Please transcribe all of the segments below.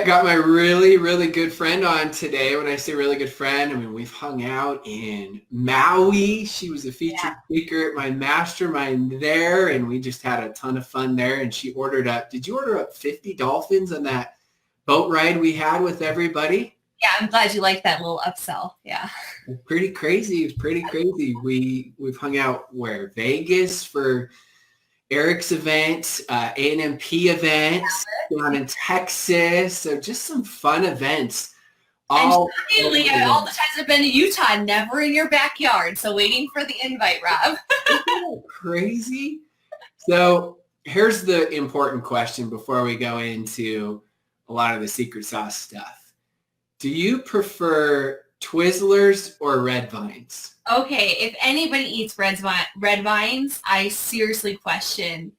got my really, really good friend on today. When I say really good friend, I mean, we've hung out in Maui. She was a featured speaker at my mastermind there, and we just had a ton of fun there. And she ordered up, did you order up 50 dolphins on that boat ride we had with everybody? Yeah, I'm glad you like that little upsell. Yeah. Pretty crazy. It's pretty crazy. We've hung out where? Vegas for Eric's event, A&MP events down in Texas. So just some fun events. All the times I've been to Utah, never in your backyard. So waiting for the invite, Rob. Isn't that crazy? So here's the important question before we go into a lot of the secret sauce stuff. Do you prefer Twizzlers or Red Vines? Okay, if anybody eats red vines, I seriously question.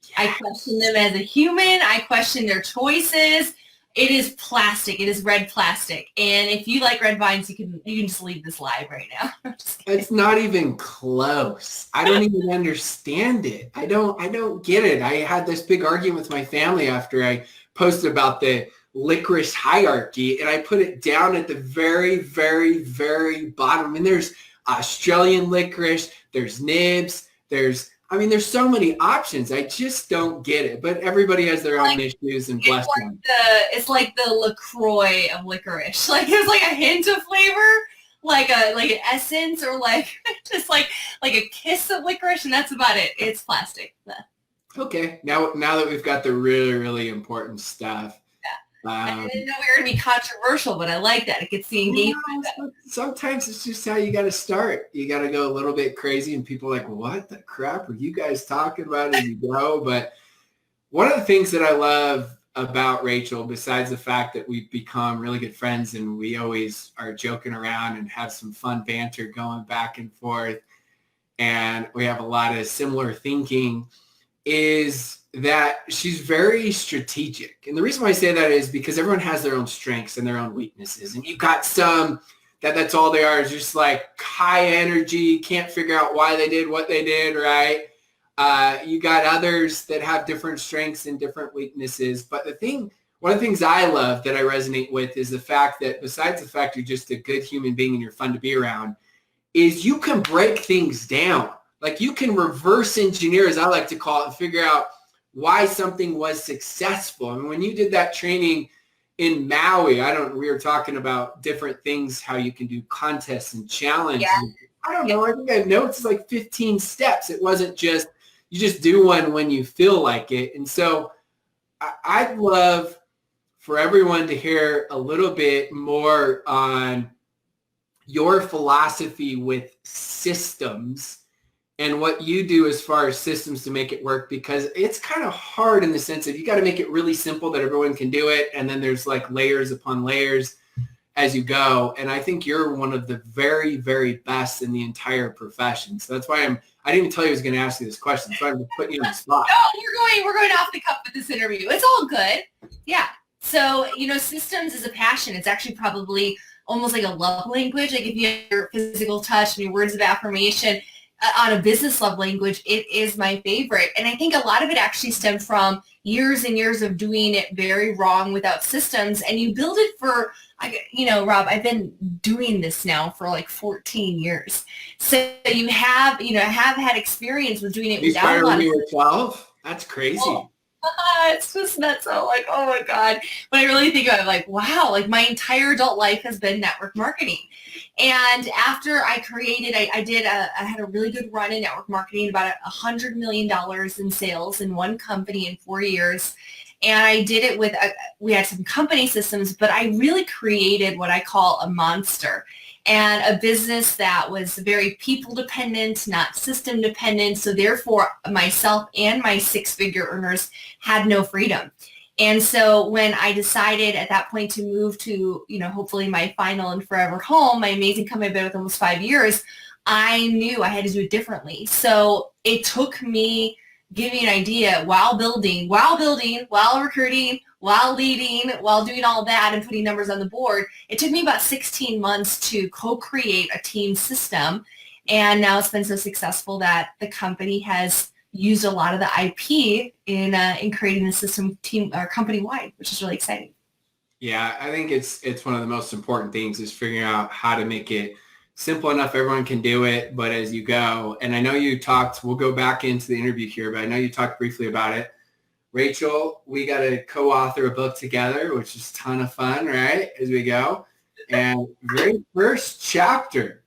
Yes. I question them as a human. I question their choices. It is plastic. It is red plastic. And if you like red vines, you can just leave this live right now. It's not even close. I don't even understand it. I don't get it. I had this big argument with my family after I posted about the licorice hierarchy, and I put it down at the very, very, very bottom. I mean, there's Australian licorice, there's nibs, there's so many options. I just don't get it. But everybody has their own issues, and bless them. It's like the LaCroix of licorice. Like there's like a hint of flavor, like an essence, or like just like a kiss of licorice, and that's about it. It's plastic. Okay, now that we've got the really, really important stuff. I didn't know we were going to be controversial, but I like that. It gets the engagement. Sometimes it's just how you got to start. You got to go a little bit crazy, and people are like, what the crap are you guys talking about as you go? But one of the things that I love about Rachel, besides the fact that we've become really good friends and we always are joking around and have some fun banter going back and forth, and we have a lot of similar thinking, is that she's very strategic. And the reason why I say that is because everyone has their own strengths and their own weaknesses. And you've got some that's all they are, is just like high energy, can't figure out why they did what they did, right? You got others that have different strengths and different weaknesses. But one of the things I love that I resonate with is the fact that besides the fact you're just a good human being and you're fun to be around, is you can break things down. Like you can reverse engineer, as I like to call it, and figure out why something was successful. I mean, when you did that training in Maui, we were talking about different things, how you can do contests and challenges. Yeah. I don't know. I think I know it's like 15 steps. It wasn't just, you just do one when you feel like it. And so I'd love for everyone to hear a little bit more on your philosophy with systems and what you do as far as systems to make it work, because it's kind of hard in the sense that you got to make it really simple that everyone can do it. And then there's like layers upon layers as you go. And I think you're one of the very, very best in the entire profession. So that's why I didn't even tell you I was going to ask you this question. So I'm putting you on the spot. No, we're going off the cuff with this interview. It's all good. Yeah. So, systems is a passion. It's actually probably almost like a love language. Like if you have your physical touch and your words of affirmation, on a business love language, it is my favorite. And I think a lot of it actually stemmed from years and years of doing it very wrong without systems. And you build it for, Rob, I've been doing this now for like 14 years. So you have had experience with doing it without a lot of... You were 12? That's crazy. Oh. It's just nuts. So like, oh my God. When I really think about it, like, wow, like my entire adult life has been network marketing. And after I created, I had a really good run in network marketing, about $100 million in sales in one company in 4 years. And I did it with, we had some company systems, but I really created what I call a monster, and a business that was very people dependent, not system dependent. So therefore myself and my six-figure earners had no freedom. And so when I decided at that point to move to, hopefully my final and forever home, my amazing company I've been with almost 5 years, I knew I had to do it differently. So it took me giving an idea while building, while recruiting, while leading, while doing all that and putting numbers on the board. It took me about 16 months to co-create a team system. And now it's been so successful that the company has used a lot of the IP in creating the system team or company-wide, which is really exciting. Yeah, I think it's one of the most important things is figuring out how to make it simple enough everyone can do it, but as you go. And I know you talked, we'll go back into the interview here, but I know you talked briefly about it. Rachel, we got to co-author a book together, which is a ton of fun, right? As we go. And very first chapter.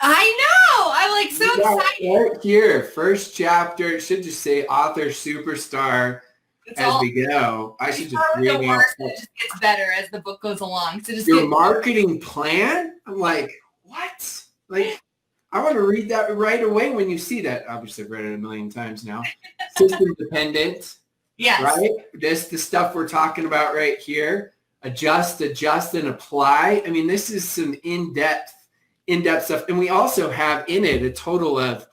I know. I'm like so excited. Right here, first chapter. It should just say author superstar as we go. I should just read out. It just gets better as the book goes along. So just your marketing plan? I'm like, what? Like, I want to read that right away when you see that. Obviously, I've read it a million times now. System dependent. Yes. Right? This the stuff we're talking about right here. Adjust, and apply. I mean, this is some in-depth stuff. And we also have in it a total of,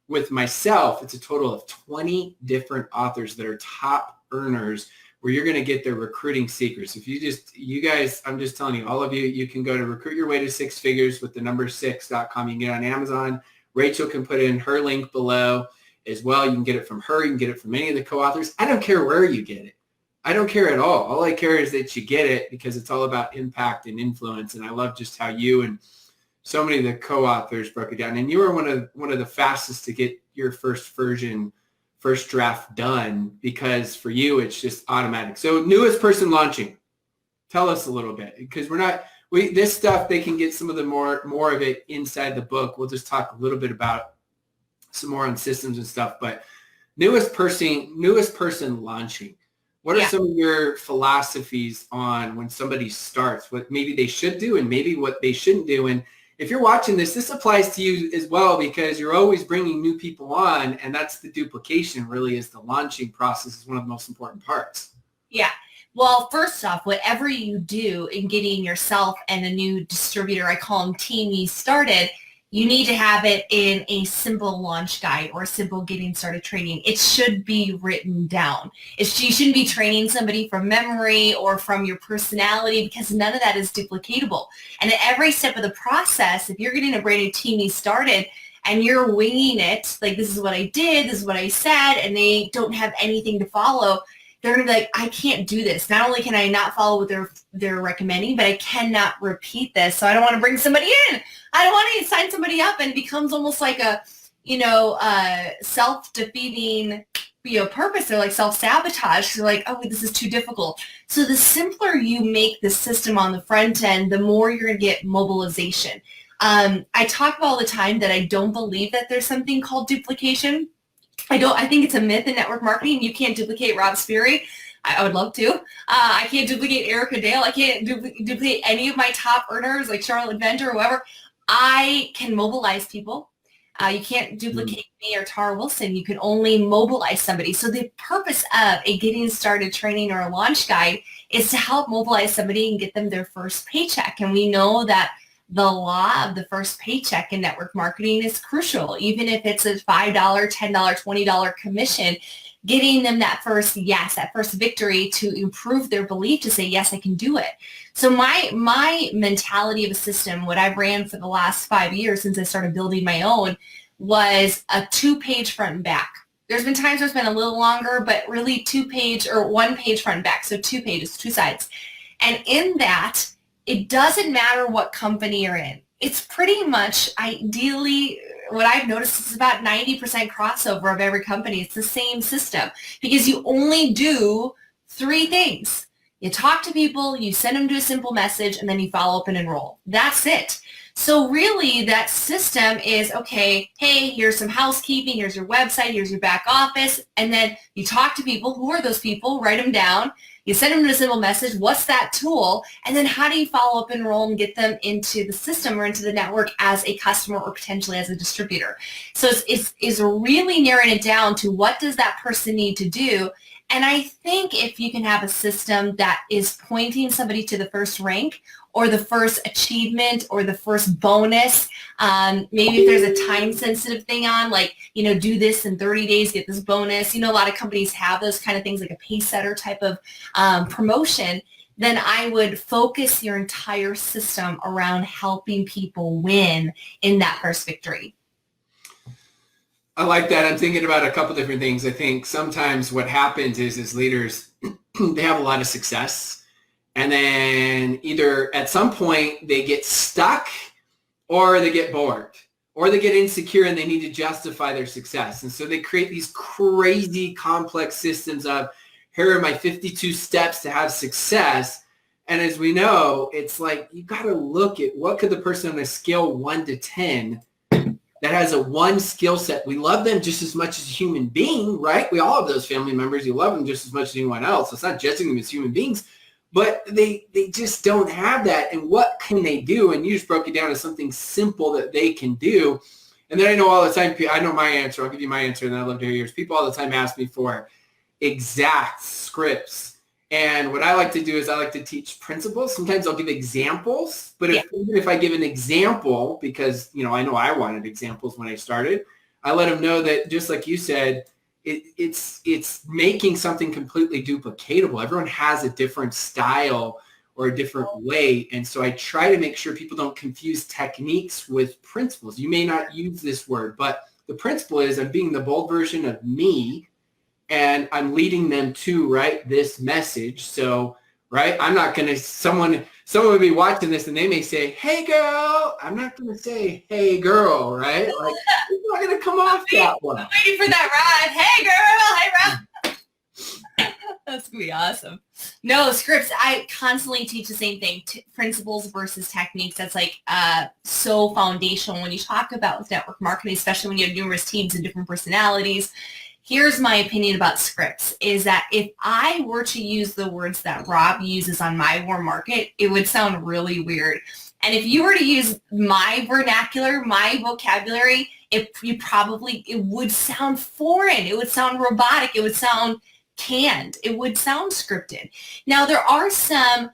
with myself, it's a total of 20 different authors that are top earners where you're going to get their recruiting secrets. If you guys, I'm just telling you, all of you, you can go to Recruit Your Way to Six Figures with the number 6.com. You can get it on Amazon. Rachel can put in her link below as well. You can get it from her. You can get it from any of the co-authors. I don't care where you get it. I don't care at all. All I care is that you get it because it's all about impact and influence. And I love just how you and so many of the co-authors broke it down. And you were one of the fastest to get your first draft done because for you, it's just automatic. So newest person launching, tell us a little bit because this stuff, they can get some of the more of it inside the book. We'll just talk a little bit about some more on systems and stuff, but newest person launching. What are some of your philosophies on when somebody starts, what maybe they should do and maybe what they shouldn't do? And if you're watching this applies to you as well because you're always bringing new people on, and that's the duplication really is the launching process is one of the most important parts. Yeah. Well, first off, whatever you do in getting yourself and a new distributor, I call them teamies, started, you need to have it in a simple launch guide or simple getting started training. It should be written down. You shouldn't be training somebody from memory or from your personality because none of that is duplicatable. And at every step of the process, if you're getting a brand new teamie started and you're winging it, like this is what I did, this is what I said, and they don't have anything to follow, they're going to be like, I can't do this. Not only can I not follow what they're recommending, but I cannot repeat this. So I don't want to bring somebody in. I don't want to sign somebody up and it becomes almost like a, self-defeating, purpose. They're like self-sabotage. They're like, oh, this is too difficult. So the simpler you make the system on the front end, the more you're going to get mobilization. I talk about all the time that I don't believe that there's something called duplication. I think it's a myth in network marketing. You can't duplicate Rob Sperry. I would love to. I can't duplicate Erica Dale. I can't duplicate any of my top earners like Charlotte Venter or whoever. I can mobilize people. You can't duplicate me or Tara Wilson. You can only mobilize somebody. So the purpose of a getting started training or a launch guide is to help mobilize somebody and get them their first paycheck. And we know that the law of the first paycheck in network marketing is crucial. Even if it's a $5, $10, $20 commission, getting them that first yes, that first victory to improve their belief to say, yes, I can do it. So my mentality of a system, what I've ran for the last 5 years since I started building my own, was a 2-page front and back. There's been times where it's been a little longer, but really 2-page or 1-page front and back. So 2 pages, 2 sides. And in that, it doesn't matter what company you're in. It's pretty much ideally what I've noticed is about 90% crossover of every company. It's the same system because you only do 3 things. You talk to people, you send them to a simple message, and then you follow up and enroll. That's it. So really that system is, okay, hey, here's some housekeeping, here's your website, here's your back office, and then you talk to people. Who are those people? Write them down. You send them to a simple message. What's that tool? And then how do you follow up, enroll, and get them into the system or into the network as a customer or potentially as a distributor? So it's really narrowing it down to what does that person need to do. And I think if you can have a system that is pointing somebody to the first rank or the first achievement or the first bonus, maybe if there's a time-sensitive thing on, like, do this in 30 days, get this bonus. A lot of companies have those kind of things like a pace setter type of promotion. Then I would focus your entire system around helping people win in that first victory. I like that. I'm thinking about a couple different things. I think sometimes what happens is leaders, they have a lot of success And then either at some point they get stuck or they get bored or they get insecure and they need to justify their success. And so they create these crazy complex systems of, here are my 52 steps to have success. And as we know, it's like, you got to look at what could the person on a scale 1 to 10 that has a one skill set. We love them just as much as a human being, right? We all have those family members. You love them just as much as anyone else. It's not judging them as human beings, but they just don't have that. And what can they do? And you just broke it down as something simple that they can do. And then I know all the time, I know my answer. I'll give you my answer, and then I'd love to hear yours. People all the time ask me for exact scripts. And what I like to do is I like to teach principles. Sometimes I'll give examples, but even if I give an example, because, I know I wanted examples when I started, I let them know that, just like you said, it's making something completely duplicatable. Everyone has a different style or a different way. And so I try to make sure people don't confuse techniques with principles. You may not use this word, but the principle is I'm being the bold version of me, and I'm leading them to, right, this message. So, right, I'm not going to, someone would be watching this and they may say, hey, girl. I'm not going to say, hey, girl, right? Like, it's not going to come off that one. I'm waiting for that ride. Hey, girl. Hey, Rob. That's going to be awesome. No, scripts, I constantly teach the same thing, principles versus techniques. That's like so foundational when you talk about network marketing, especially when you have numerous teams and different personalities. Here's my opinion about scripts, is that if I were to use the words that Rob uses on my warm market, it would sound really weird. And if you were to use my vernacular, my vocabulary, it would sound foreign. It would sound robotic. It would sound canned. It would sound scripted. Now, there are some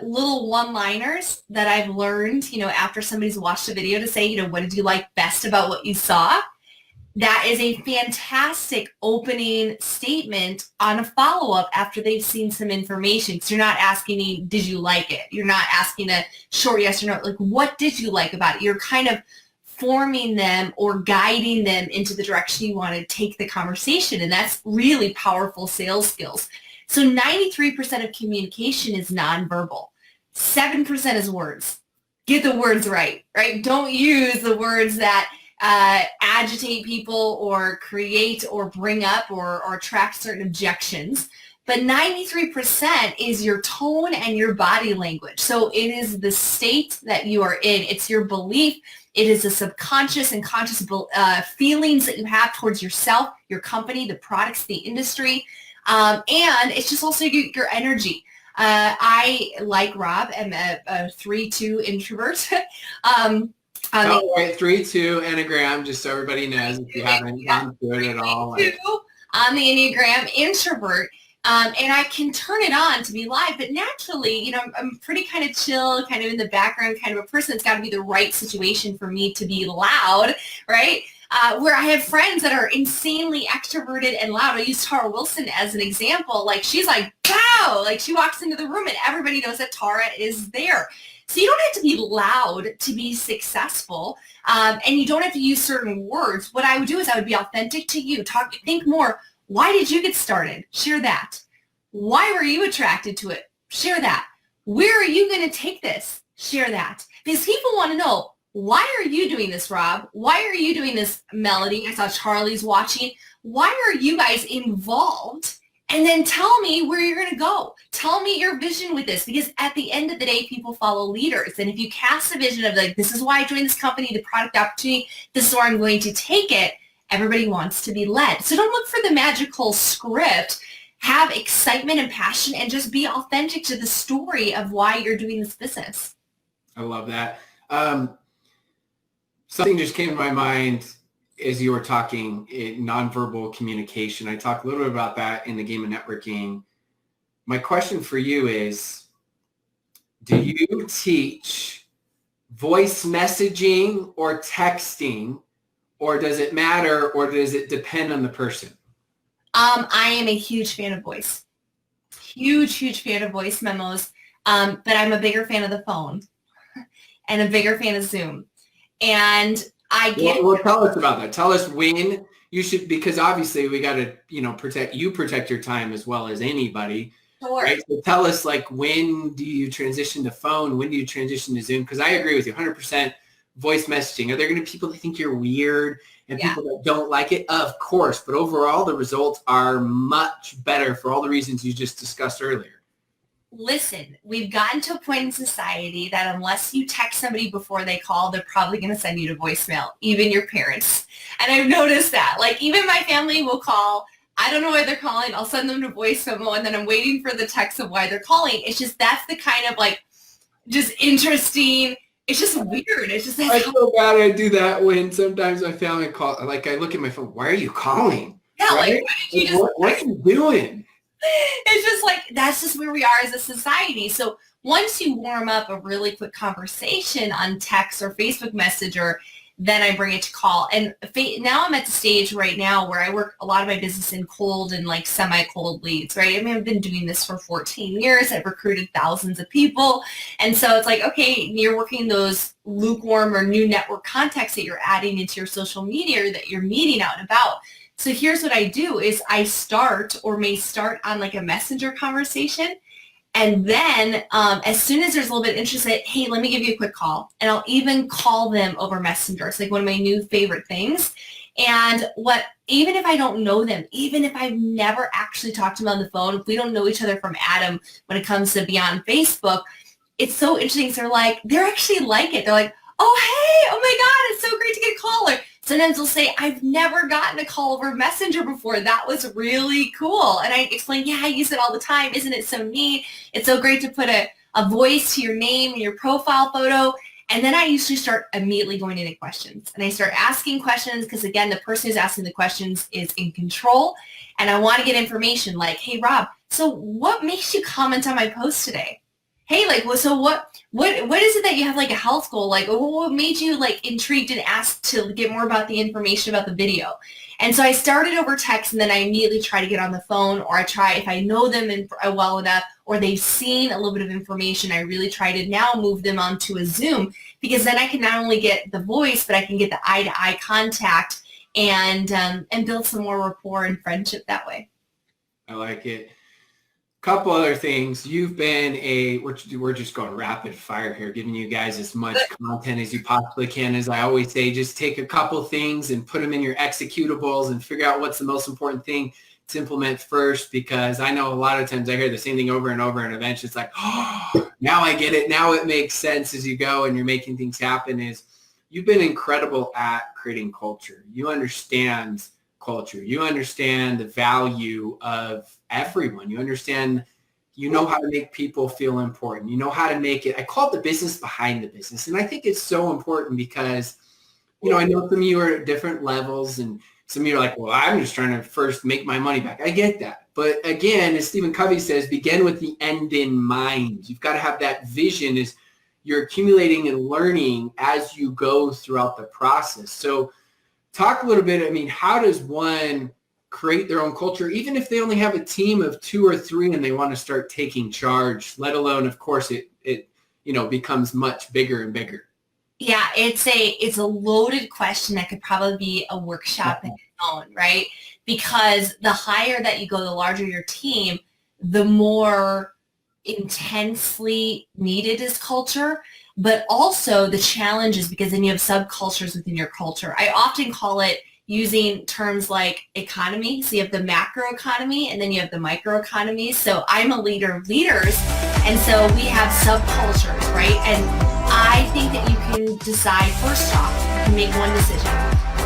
little one-liners that I've learned, after somebody's watched a video to say, what did you like best about what you saw? That is a fantastic opening statement on a follow-up after they've seen some information. Because you're not asking me, did you like it? You're not asking a short yes or no. Like, what did you like about it? You're kind of forming them or guiding them into the direction you want to take the conversation. And that's really powerful sales skills. So 93% of communication is nonverbal. 7% is words. Get the words right? Don't use the words that agitate people or create or bring up or attract certain objections. But 93% is your tone and your body language. So it is the state that you are in. It's your belief. It is the subconscious and conscious feelings that you have towards yourself, your company, the products, the industry. And it's just also your energy. I, like Rob, am a 3-2 introvert. 3-2 Enneagram, just so everybody knows if you haven't gone through it at all. On the Enneagram, introvert. And I can turn it on to be live, but naturally, I'm pretty kind of chill, kind of in the background, kind of a person. It's got to be the right situation for me to be loud, right? Where I have friends that are insanely extroverted and loud. I use Tara Wilson as an example. Like, she's like, wow, like she walks into the room and everybody knows that Tara is there. So you don't have to be loud to be successful, and you don't have to use certain words. What I would do is I would be authentic to you. Think more. Why did you get started? Share that. Why were you attracted to it? Share that. Where are you going to take this? Share that. Because people want to know, why are you doing this, Rob? Why are you doing this, Melody? I saw Charlie's watching. Why are you guys involved? And then tell me where you're going to go. Tell me your vision with this, because at the end of the day, people follow leaders. And if you cast a vision of like, this is why I joined this company, the product opportunity, this is where I'm going to take it, everybody wants to be led. So don't look for the magical script. Have excitement and passion and just be authentic to the story of why you're doing this business. I love that. Something just came to my mind as you were talking, nonverbal communication. I talked a little bit about that in the game of networking. My question for you is, do you teach voice messaging or texting, or does it matter, or does it depend on the person? I am a huge fan of voice. Huge fan of voice memos. But I'm a bigger fan of the phone and a bigger fan of Zoom. And I get well, tell us about that. Tell us when you should, because obviously we got to, protect your time as well as anybody. Sure. right? So tell us, like, when do you transition to phone? When do you transition to Zoom? Because I agree with you 100%. Voice messaging. Are there going to be people that think you're weird and people that don't like it? Of course. But overall, the results are much better for all the reasons you just discussed earlier. Listen, we've gotten to a point in society that unless you text somebody before they call, they're probably going to send you to voicemail, even your parents. And I've noticed that. Like, even my family will call. I don't know why they're calling. I'll send them to voicemail, and then I'm waiting for the text of why they're calling. It's just, that's the kind of, like, just interesting. It's just weird. It's just, I feel bad I do that when sometimes my family call. Like, I look at my phone. Why are you calling? Yeah, right? like, what are you doing? It's just like, that's just where we are as a society. So once you warm up a really quick conversation on text or Facebook Messenger, then I bring it to call. And now I'm at the stage right now where I work a lot of my business in cold and like semi-cold leads, right? I mean, I've been doing this for 14 years. I've recruited thousands of people. And so it's like, okay, you're working those lukewarm or new network contacts that you're adding into your social media or that you're meeting out and about. So here's what I do is I start on like a messenger conversation. And then as soon as there's a little bit of interest, I say, hey, let me give you a quick call. And I'll even call them over Messenger. It's like one of my new favorite things. And even if I don't know them, even if I've never actually talked to them on the phone, if we don't know each other from Adam when it comes to beyond Facebook, it's so interesting. So they're actually like it. They're like, oh, hey, oh my God, it's so great to get a call. Or sometimes they'll say, I've never gotten a call over Messenger before. That was really cool. And I explain, yeah, I use it all the time. Isn't it so neat? It's so great to put a voice to your name and your profile photo. And then I usually start immediately going into questions. And I start asking questions because, again, the person who's asking the questions is in control. And I want to get information like, hey, Rob, so what makes you comment on my post today? Hey, like, so what is it that you have like a health goal? Like, what made you like intrigued and asked to get more about the information about the video? And so I started over text, and then I immediately try to get on the phone, or I try, if I know them well enough, or they've seen a little bit of information, I really try to now move them onto a Zoom, because then I can not only get the voice, but I can get the eye-to-eye contact and build some more rapport and friendship that way. I like it. Couple other things. You've been we're just going rapid fire here, giving you guys as much content as you possibly can. As I always say, just take a couple things and put them in your executables and figure out what's the most important thing to implement first, because I know a lot of times I hear the same thing over and over, and eventually it's like, oh, now I get it. Now it makes sense as you go and you're making things happen. Is you've been incredible at creating culture. You understand culture. You understand the value of everyone. You understand, you know how to make people feel important. You know how to make it, I call it the business behind the business. And I think it's so important because, I know some of you are at different levels, and some of you are like, well, I'm just trying to first make my money back. I get that. But again, as Stephen Covey says, begin with the end in mind. You've got to have that vision as you're accumulating and learning as you go throughout the process. So talk a little bit, how does one create their own culture, even if they only have a team of 2 or 3 and they want to start taking charge, let alone, of course, it becomes much bigger and bigger? Yeah, it's a loaded question that could probably be a workshop in its own, right? Because the higher that you go, the larger your team, the more intensely needed is culture, but also the challenge is because then you have subcultures within your culture. I often call it, using terms like economy. So you have the macro economy and then you have the micro economy. So I'm a leader of leaders, and so we have subcultures, right? And I think that you can decide, first off, you can make one decision.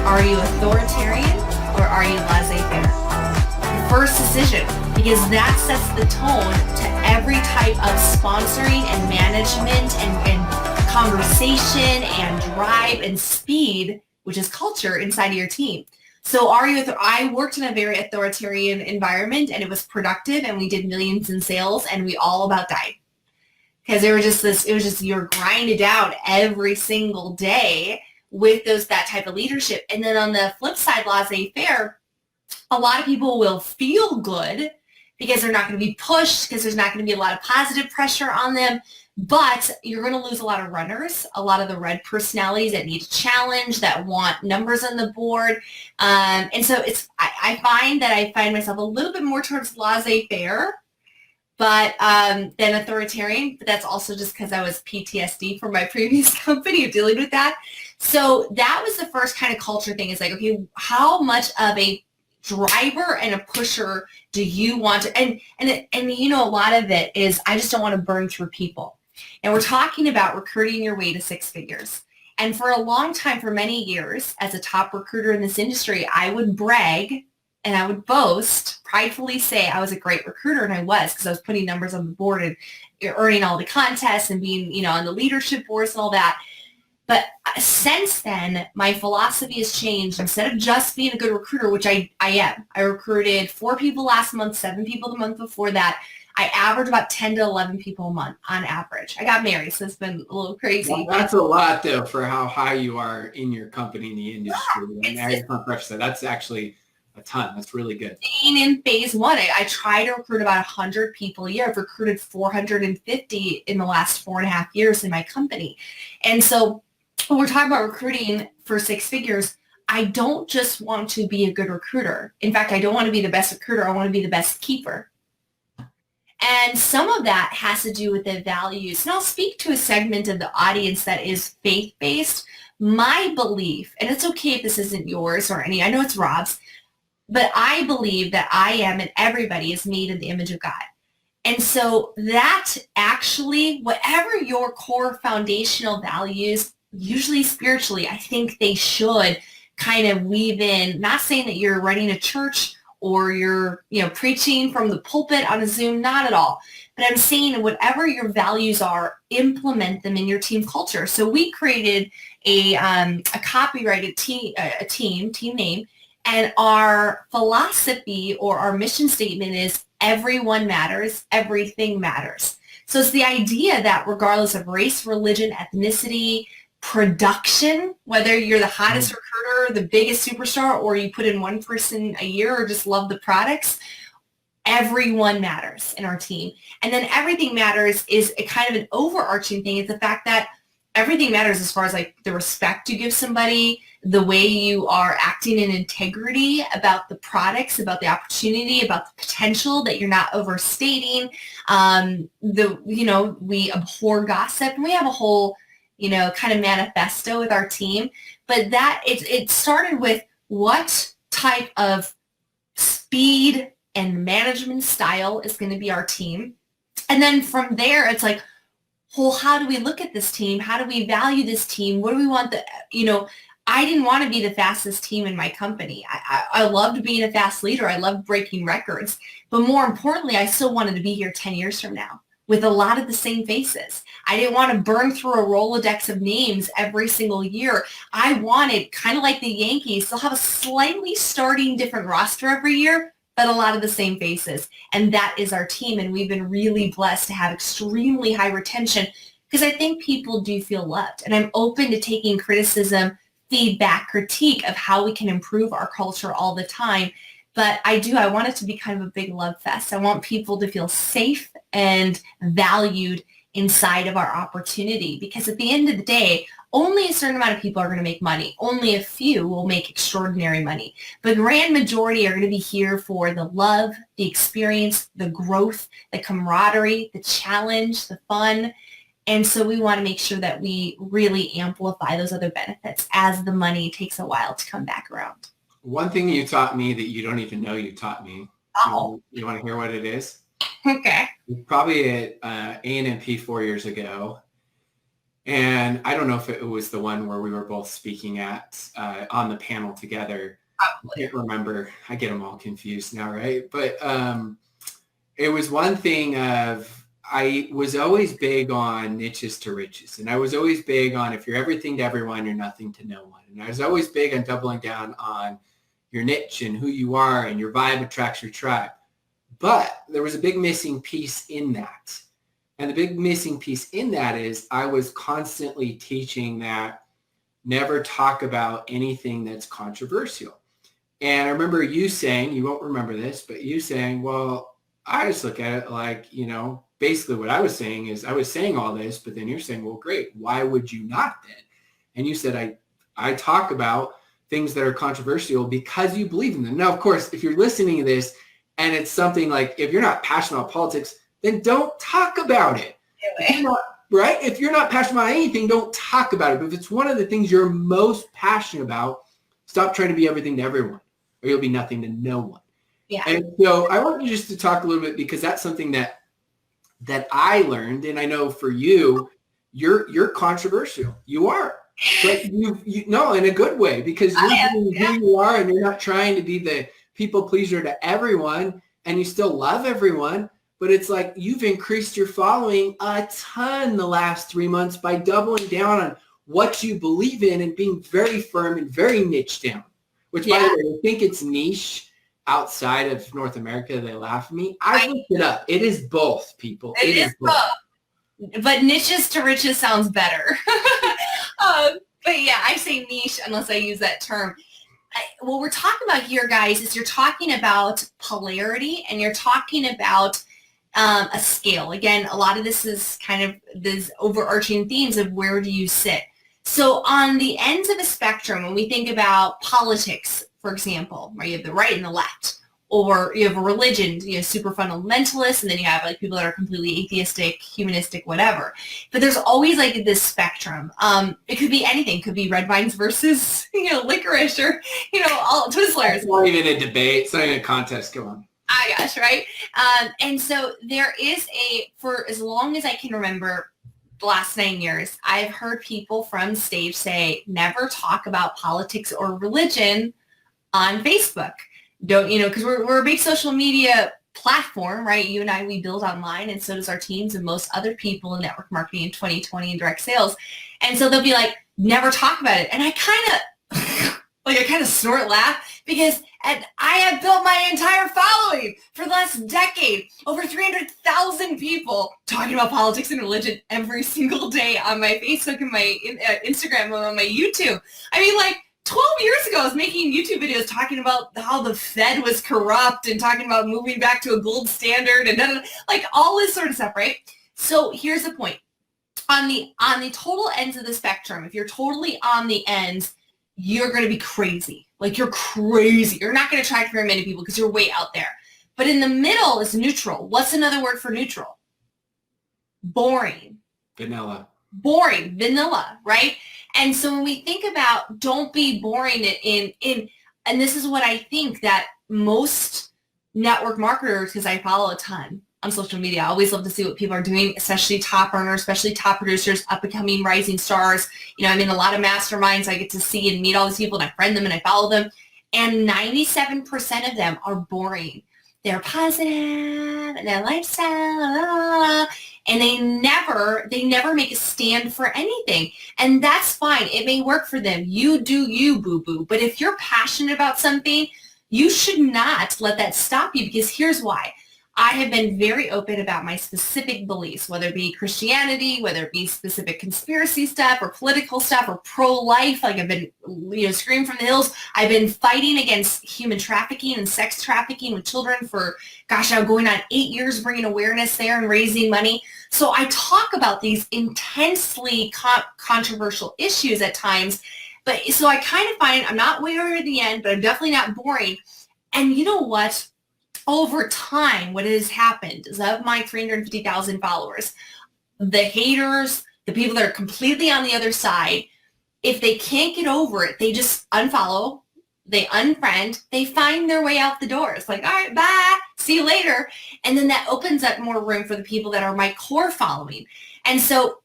Are you authoritarian or are you laissez-faire? The first decision, because that sets the tone to every type of sponsoring and management and conversation and drive and speed, which is culture inside of your team. So I worked in a very authoritarian environment, and it was productive, and we did millions in sales, and we all about died. Because you're grinded out every single day with that type of leadership. And then on the flip side, laissez-faire, a lot of people will feel good because they're not going to be pushed, because there's not going to be a lot of positive pressure on them. But you're going to lose a lot of runners, a lot of the red personalities that need a challenge, that want numbers on the board. And so I find myself a little bit more towards laissez-faire, but then authoritarian, but that's also just because I was PTSD from my previous company of dealing with that. So that was the first kind of culture thing. Is like, okay, how much of a driver and a pusher do you want to, and you know, a lot of it is I just don't want to burn through people. And we're talking about recruiting your way to six figures. And for a long time, for many years, as a top recruiter in this industry, I would brag and I would boast, pridefully say I was a great recruiter, and I was, because I was putting numbers on the board and earning all the contests and being, you know, on the leadership boards and all that. But since then, my philosophy has changed. Instead of just being a good recruiter, which I am, I recruited 4 people last month, 7 people the month before that. I average about 10 to 11 people a month on average. I got married, so it's been a little crazy. Well, that's a lot, though, for how high you are in your company, in the industry. Yeah, that's actually a ton. That's really good. In phase one, I try to recruit about 100 people a year. I've recruited 450 in the last 4.5 years in my company. And so when we're talking about recruiting for six figures, I don't just want to be a good recruiter. In fact, I don't want to be the best recruiter. I want to be the best keeper. And some of that has to do with the values. And I'll speak to a segment of the audience that is faith-based. My belief, and it's okay if this isn't yours or any, I know it's Rob's, but I believe that I am and everybody is made in the image of God. And so that actually, whatever your core foundational values, usually spiritually, I think they should kind of weave in, not saying that you're running a church or you're, you know, preaching from the pulpit on a Zoom, not at all. But I'm saying whatever your values are, implement them in your team culture. So we created a copyrighted team name, and our philosophy or our mission statement is everyone matters, everything matters. So it's the idea that regardless of race, religion, ethnicity, production, whether you're the hottest recruiter, the biggest superstar, or you put in one person a year or just love the products, everyone matters in our team. And then everything matters is a kind of an overarching thing. It's the fact that everything matters as far as like the respect you give somebody, the way you are acting in integrity about the products, about the opportunity, about the potential, that you're not overstating. We abhor gossip, and we have a whole, kind of manifesto with our team. But that it started with what type of speed and management style is going to be our team. And then from there, it's like, well, how do we look at this team? How do we value this team? What do we want I didn't want to be the fastest team in my company. I loved being a fast leader. I loved breaking records. But more importantly, I still wanted to be here 10 years from now with a lot of the same faces. I didn't want to burn through a Rolodex of names every single year. I wanted, kind of like the Yankees, to have a slightly starting different roster every year, but a lot of the same faces. And that is our team. And we've been really blessed to have extremely high retention because I think people do feel loved. And I'm open to taking criticism, feedback, critique of how we can improve our culture all the time. But I want it to be kind of a big love fest. I want people to feel safe and valued inside of our opportunity, because at the end of the day, only a certain amount of people are going to make money. Only a few will make extraordinary money. The grand majority are going to be here for the love, the experience, the growth, the camaraderie, the challenge, the fun. And so we want to make sure that we really amplify those other benefits as the money takes a while to come back around. One thing you taught me that you don't even know you taught me. Oh. You want to hear what it is? Okay. Probably at A&MP 4 years ago. And I don't know if it was the one where we were both speaking at on the panel together. Probably. I can't remember. I get them all confused now, right? But it was one thing of, I was always big on niches to riches. And I was always big on, if you're everything to everyone, you're nothing to no one. And I was always big on doubling down on your niche and who you are, and your vibe attracts your tribe. But there was a big missing piece in that. And the big missing piece in that is I was constantly teaching that never talk about anything that's controversial. And I remember you saying, you won't remember this, but you saying, well, I just look at it like, basically what I was saying is I was saying all this, but then you're saying, well, great, why would you not then? And you said, I talk about things that are controversial because you believe in them. Now, of course, if you're listening to this and it's something like, if you're not passionate about politics, then don't talk about it. Right? If you're not passionate about anything, don't talk about it. But if it's one of the things you're most passionate about, stop trying to be everything to everyone, or you'll be nothing to no one. Yeah. And so I want you just to talk a little bit, because that's something that I learned, and I know for you, you're controversial. You are. But you no, in a good way, because you're doing who you are, and you're not trying to be the people pleaser to everyone, and you still love everyone. But it's like you've increased your following a ton the last 3 months by doubling down on what you believe in and being very firm and very niche down. Which, by the way, I think it's niche outside of North America. They laugh at me. I looked it up. It is both, people. It is both. But niches to riches sounds better. But yeah, I say niche unless I use that term. What we're talking about here, guys, is you're talking about polarity, and you're talking about a scale. Again, a lot of this is kind of these overarching themes of where do you sit. So on the ends of a spectrum, when we think about politics, for example, where you have the right and the left, or you have a religion, you have super fundamentalists, and then you have like people that are completely atheistic, humanistic, whatever. But there's always like this spectrum. It could be anything. It could be red vines versus, licorice, or, all Twizzlers. It's not even a debate. It's not even a contest. Go on. Ah, gosh, right? And so there is for as long as I can remember, the last 9 years, I've heard people from stage say, never talk about politics or religion on Facebook. Don't, because we're a big social media platform, right? You and I, we build online, and so does our teams and most other people in network marketing in 2020 and direct sales. And so they'll be like, never talk about it. And I kind of snort laugh, because I have built my entire following for the last decade, over 300,000 people talking about politics and religion every single day on my Facebook and my Instagram and on my YouTube. I mean, like 12 years ago, I was making YouTube videos talking about how the Fed was corrupt and talking about moving back to a gold standard and like all this sort of stuff, right? So here's the point. On the total ends of the spectrum, if you're totally on the ends, you're going to be crazy. Like, you're crazy. You're not going to attract very many people because you're way out there. But in the middle is neutral. What's another word for neutral? Boring. Vanilla. Boring. Vanilla, right? And so when we think about don't be boring and this is what I think that most network marketers, because I follow a ton on social media, I always love to see what people are doing, especially top earners, especially top producers, up and coming rising stars. I'm in a lot of masterminds. I get to see and meet all these people, and I friend them and I follow them. And 97% of them are boring. They're positive and their lifestyle, and they never make a stand for anything. And that's fine. It may work for them. You do you, boo-boo. But if you're passionate about something, you should not let that stop you, because here's why. I have been very open about my specific beliefs, whether it be Christianity, whether it be specific conspiracy stuff or political stuff or pro-life. Like, I've been, screaming from the hills. I've been fighting against human trafficking and sex trafficking with children for, I'm going on 8 years, bringing awareness there and raising money. So I talk about these intensely controversial issues at times. But so I kind of find I'm not way over the end, but I'm definitely not boring. And you know what? Over time, what has happened is, of my 350,000 followers, the haters, the people that are completely on the other side, if they can't get over it, they just unfollow, they unfriend, they find their way out the door. It's like, all right, bye, see you later. And then that opens up more room for the people that are my core following. And so,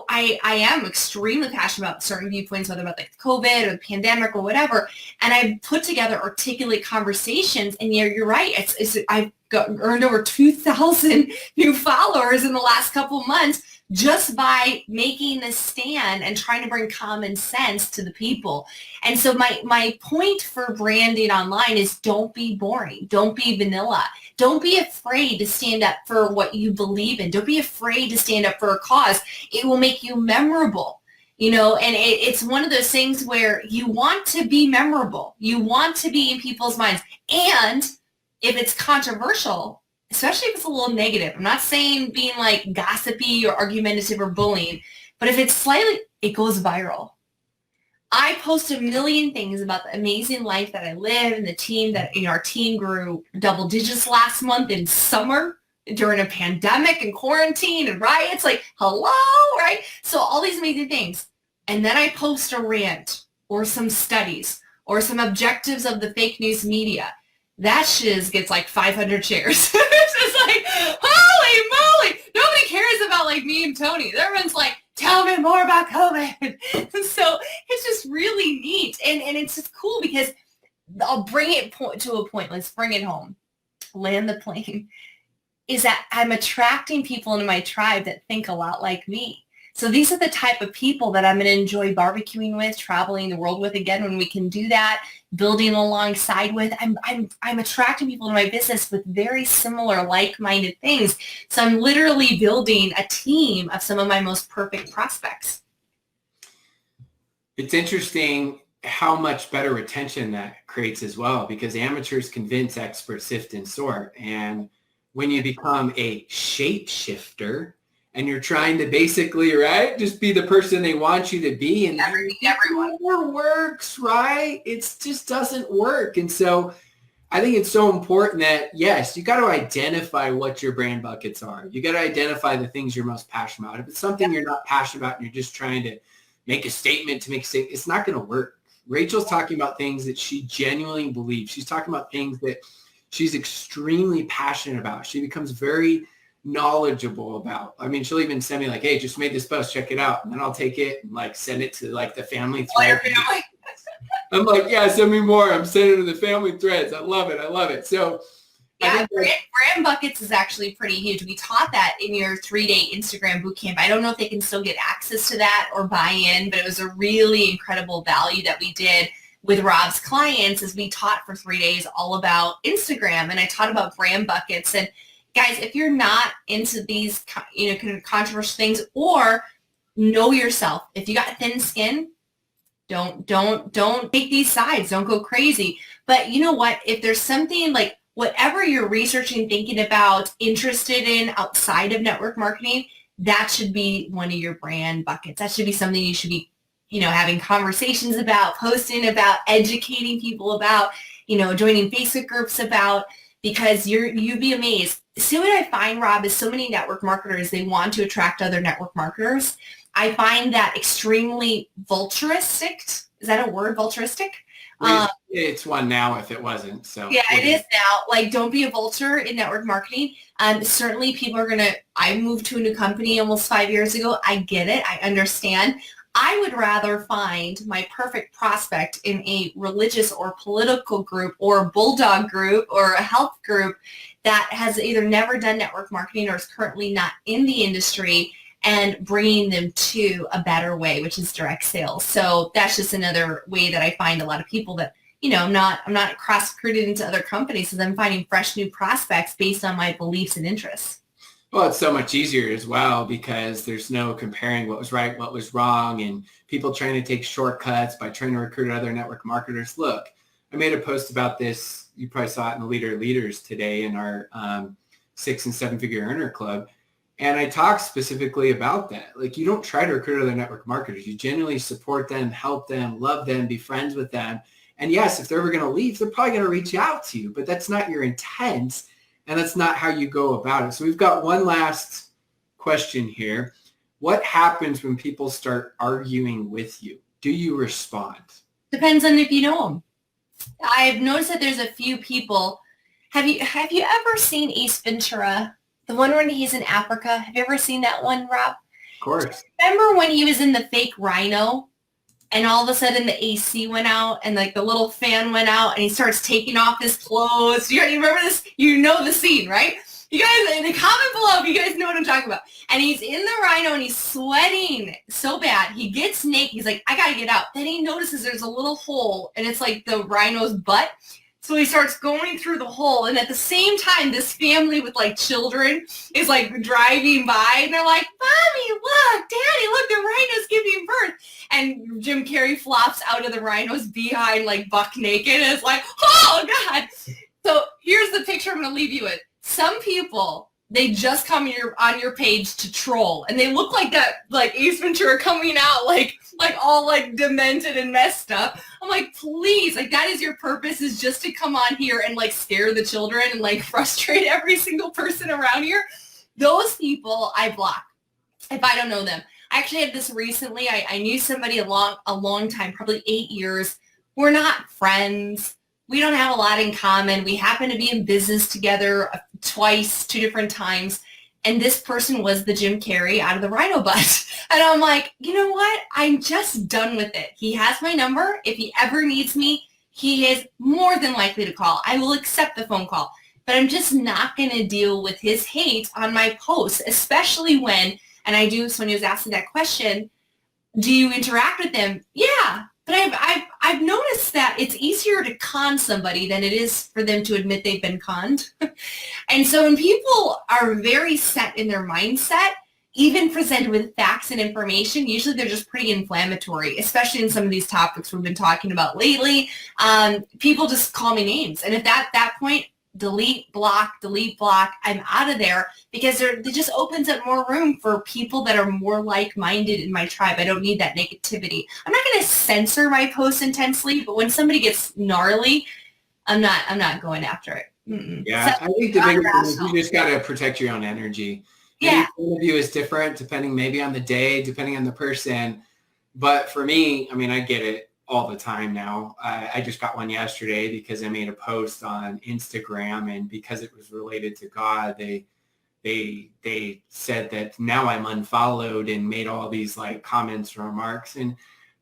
I am extremely passionate about certain viewpoints, whether about like COVID or the pandemic or whatever. And I've put together articulate conversations. And you're right. I've earned over 2,000 new followers in the last couple of months just by making this stand and trying to bring common sense to the people. And so my point for branding online is, don't be boring. Don't be vanilla. Don't be afraid to stand up for what you believe in. Don't be afraid to stand up for a cause. It will make you memorable, and it's one of those things where you want to be memorable. You want to be in people's minds. And if it's controversial, especially if it's a little negative, I'm not saying being like gossipy or argumentative or bullying, but if it's slightly, it goes viral. I post a million things about the amazing life that I live and the team that, our team grew double digits last month in summer. during a pandemic and quarantine and riots, like, hello, right? So all these amazing things. And then I post a rant or some studies or some objectives of the fake news media. That shiz gets like 500 shares. It's just like, holy moly. Nobody cares about like me and Tony. Everyone's like, tell me more about COVID. So it's just really neat. And it's just cool because I'll bring it to a point. Let's bring it home. Land the plane. Is that I'm attracting people into my tribe that think a lot like me. So these are the type of people that I'm going to enjoy barbecuing with, traveling the world with again when we can do that, building alongside with. I'm attracting people to my business with very similar like-minded things. So I'm literally building a team of some of my most perfect prospects. It's interesting how much better retention that creates as well, because amateurs convince experts, sift and sort. And when you become a shapeshifter, and you're trying to basically, right, just be the person they want you to be. And everyone never works, right? It just doesn't work. And so I think it's so important that, yes, you got to identify what your brand buckets are. You got to identify the things you're most passionate about. If it's something you're not passionate about and you're just trying to make a statement to make a statement, it's not going to work. Rachel's talking about things that she genuinely believes. She's talking about things that she's extremely passionate about. She becomes very knowledgeable about. I mean, she'll even send me like, hey, just made this post, check it out. And then I'll take it and like send it to like the family thread. I'm like, yeah, send me more. I'm sending it to the family threads. I love it. I love it. So yeah, brand buckets is actually pretty huge. We taught that in your 3-day Instagram bootcamp. I don't know if they can still get access to that or buy in, but it was a really incredible value that we did with Rob's clients as we taught for 3 days all about Instagram. And I taught about brand buckets. And guys, if you're not into these, kind of controversial things, or know yourself, if you got thin skin, don't take these sides. Don't go crazy. But you know what? If there's something like whatever you're researching, thinking about, interested in outside of network marketing, that should be one of your brand buckets. That should be something you should be, having conversations about, posting about, educating people about, joining Facebook groups about, because you'd be amazed. See what I find, Rob, is so many network marketers, they want to attract other network marketers. I find that extremely vulturistic. Is that a word, vulturistic? It's one now if it wasn't. So yeah, it is now. Like, don't be a vulture in network marketing. Certainly people are I moved to a new company almost 5 years ago. I get it. I understand. I would rather find my perfect prospect in a religious or political group or a bulldog group or a health group that has either never done network marketing or is currently not in the industry, and bringing them to a better way, which is direct sales. So that's just another way that I find a lot of people that, I'm not cross-recruited into other companies, because I'm finding fresh new prospects based on my beliefs and interests. Well, it's so much easier as well, because there's no comparing what was right, what was wrong, and people trying to take shortcuts by trying to recruit other network marketers. Look, I made a post about this. You probably saw it in the Leader Leaders today in our 6 and 7 figure earner club. And I talked specifically about that. Like, you don't try to recruit other network marketers. You genuinely support them, help them, love them, be friends with them. And yes, if they're ever going to leave, they're probably going to reach out to you, but that's not your intent. And that's not how you go about it. So we've got one last question here. What happens when people start arguing with you? Do you respond? Depends on if you know them. I've noticed that there's a few people. Have you ever seen Ace Ventura? The one when he's in Africa. Have you ever seen that one, Rob? Of course. Remember when he was in the fake rhino and all of a sudden the AC went out and like the little fan went out and he starts taking off his clothes? You remember this? You know the scene, right? You guys, in the comment below if you guys know what I'm talking about. And he's in the rhino and he's sweating so bad. He gets naked. He's like, I got to get out. Then he notices there's a little hole and it's like the rhino's butt. So he starts going through the hole, and at the same time, this family with like children is like driving by, and they're like, "Mommy, look, Daddy, look, the rhino's giving birth." And Jim Carrey flops out of the rhino's behind like buck naked, and it's like, "Oh God!" So here's the picture I'm going to leave you with. Some people, they just come on your page to troll, and they look like that, like Ace Ventura coming out, like like all like demented and messed up. I'm like, please, like that is your purpose, is just to come on here and like scare the children and like frustrate every single person around here. Those people I block if I don't know them. I actually had this recently. I knew somebody a long time, probably 8 years. We're not friends. We don't have a lot in common. We happen to be in business together twice, 2 different times. And this person was the Jim Carrey out of the Rhino Butt. And I'm like, you know what? I'm just done with it. He has my number. If he ever needs me, he is more than likely to call. I will accept the phone call. But I'm just not going to deal with his hate on my posts, especially when, and I do, Sonia was asking that question, do you interact with them? Yeah. But I've noticed that it's easier to con somebody than it is for them to admit they've been conned. And so when people are very set in their mindset, even presented with facts and information, usually they're just pretty inflammatory, especially in some of these topics we've been talking about lately. People just call me names. And at that point, delete, block, I'm out of there, because it just opens up more room for people that are more like-minded in my tribe. I don't need that negativity. I'm not going to censor my posts intensely, but when somebody gets gnarly, I'm not going after it. Mm-mm. Yeah, so, I think the biggest thing is you just got to protect your own energy. Yeah. Each one of you is different depending maybe on the day, depending on the person. But for me, I mean, I get it all the time now. I just got one yesterday because I made a post on Instagram, and because it was related to God, they said that now I'm unfollowed and made all these like comments and remarks. And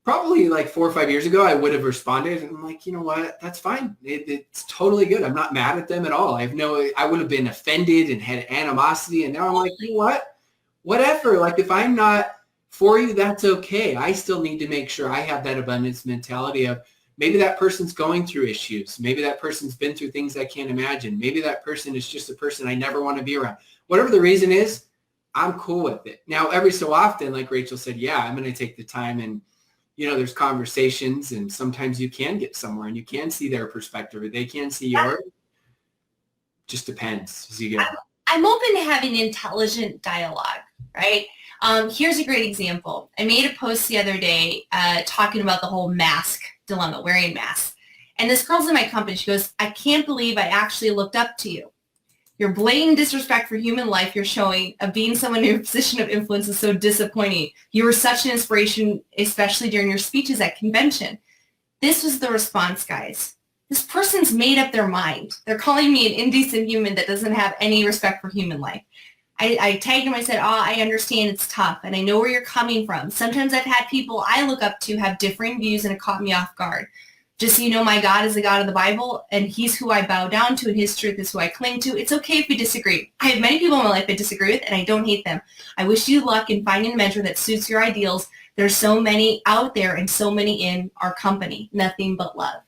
probably like 4 or 5 years ago, I would have responded, and I'm like, you know what? That's fine. It's totally good. I'm not mad at them at all. I would have been offended and had animosity. And now I'm like, you know what? Whatever. Like if I'm not for you, that's okay. I still need to make sure I have that abundance mentality of maybe that person's going through issues. Maybe that person's been through things I can't imagine. Maybe that person is just a person I never want to be around. Whatever the reason is, I'm cool with it. Now, every so often, like Rachel said, yeah, I'm going to take the time, and, you know, there's conversations, and sometimes you can get somewhere and you can see their perspective or they can see yours. Just depends as you go. I'm open to having intelligent dialogue, right? Here's a great example. I made a post the other day talking about the whole mask dilemma, wearing masks. And this girl's in my company. She goes, I can't believe I actually looked up to you. Your blatant disrespect for human life you're showing of being someone in a position of influence is so disappointing. You were such an inspiration, especially during your speeches at convention. This was the response, guys. This person's made up their mind. They're calling me an indecent human that doesn't have any respect for human life. I tagged him. I said, I understand it's tough, and I know where you're coming from. Sometimes I've had people I look up to have differing views, and it caught me off guard. Just so you know, my God is the God of the Bible, and he's who I bow down to, and his truth is who I cling to. It's okay if we disagree. I have many people in my life I disagree with, and I don't hate them. I wish you luck in finding a mentor that suits your ideals. There's so many out there and so many in our company. Nothing but love.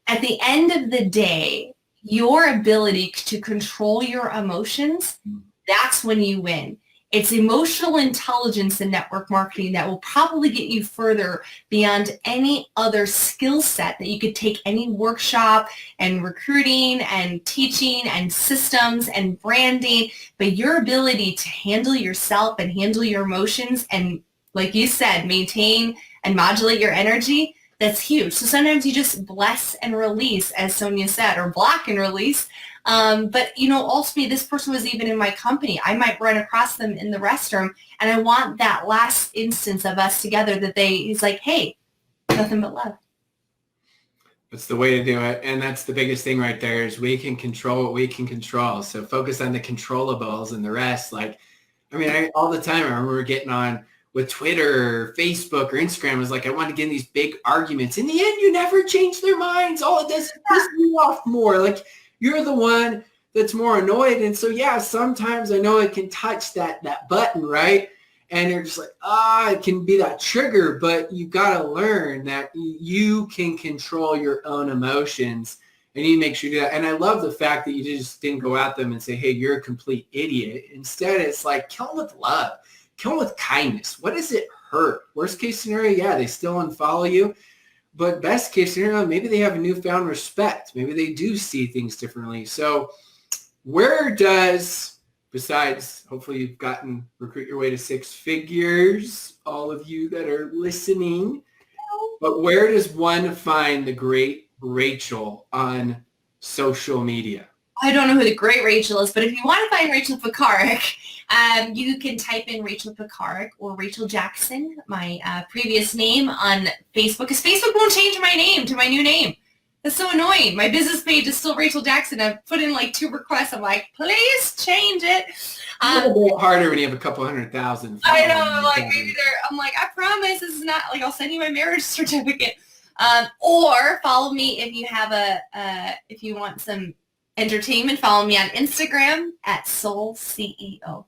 At the end of the day, your ability to control your emotions, that's when you win. It's emotional intelligence in network marketing that will probably get you further beyond any other skill set that you could take any workshop and recruiting and teaching and systems and branding. But your ability to handle yourself and handle your emotions and, like you said, maintain and modulate your energy, that's huge. So sometimes you just bless and release, as Sonia said, or block and release. But, you know, ultimately, this person was even in my company. I might run across them in the restroom, and I want that last instance of us together that he's like, hey, nothing but love. That's the way to do it. And that's the biggest thing right there is we can control what we can control. So focus on the controllables, and the rest. Like, I mean, all the time, I remember getting on with Twitter or Facebook or Instagram. It was like, I want to get in these big arguments. In the end, you never change their minds. All it does is piss you off more. Like, you're the one that's more annoyed. And so, yeah, sometimes I know it can touch that button, right? And you're just like, it can be that trigger, but you got to learn that you can control your own emotions, and you make sure you do that. And I love the fact that you just didn't go at them and say, hey, you're a complete idiot. Instead, it's like, kill them with love, kill them with kindness. What does it hurt? Worst case scenario, yeah, they still unfollow you. But best case scenario, maybe they have a newfound respect. Maybe they do see things differently. So where does besides, hopefully you've gotten Recruit Your Way to Six Figures, all of you that are listening. But where does one find the great Rachel on social media? I don't know who the great Rachel is, but if you want to find Rachel Pekarek, you can type in Rachel Pekarek or Rachel Jackson, my previous name, on Facebook, because Facebook won't change my name to my new name. That's so annoying. My business page is still Rachel Jackson. I've put in like 2 requests. I'm like, please change it. It's a little bit harder when you have a couple 100,000. I know, like maybe I'm like, I promise this is not, like, I'll send you my marriage certificate. Or follow me if you have if you want some entertainment, follow me on Instagram at Soul CEO.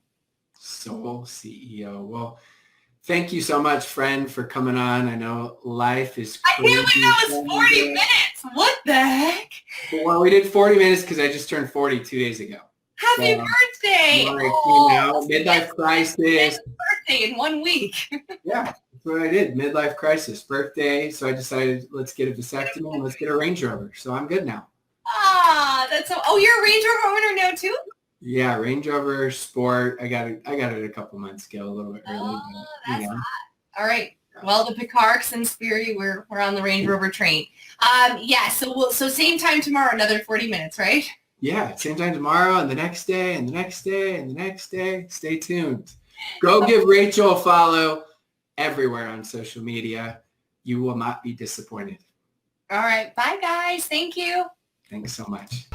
Soul CEO. Well, thank you so much, friend, for coming on. I know life is crazy. I can't believe that was 40 minutes. What the heck? Well, we did 40 minutes because I just turned 40 2 days ago. Happy birthday. Midlife crisis. Birthday in 1 week. Yeah, that's what I did. Midlife crisis, birthday. So I decided, let's get a vasectomy and let's get a Range Rover. So I'm good now. That's so. Oh, you're a Range Rover owner now too? Yeah, Range Rover Sport. I got it a couple months ago, a little bit early. Oh, that's hot. All right. Well, the Pekareks and Sperry, we're on the Range Rover train. Yeah. So same time tomorrow, another 40 minutes, right? Yeah, same time tomorrow, and the next day, and the next day, and the next day. Stay tuned. Go give Rachel a follow everywhere on social media. You will not be disappointed. All right. Bye, guys. Thank you. Thanks so much.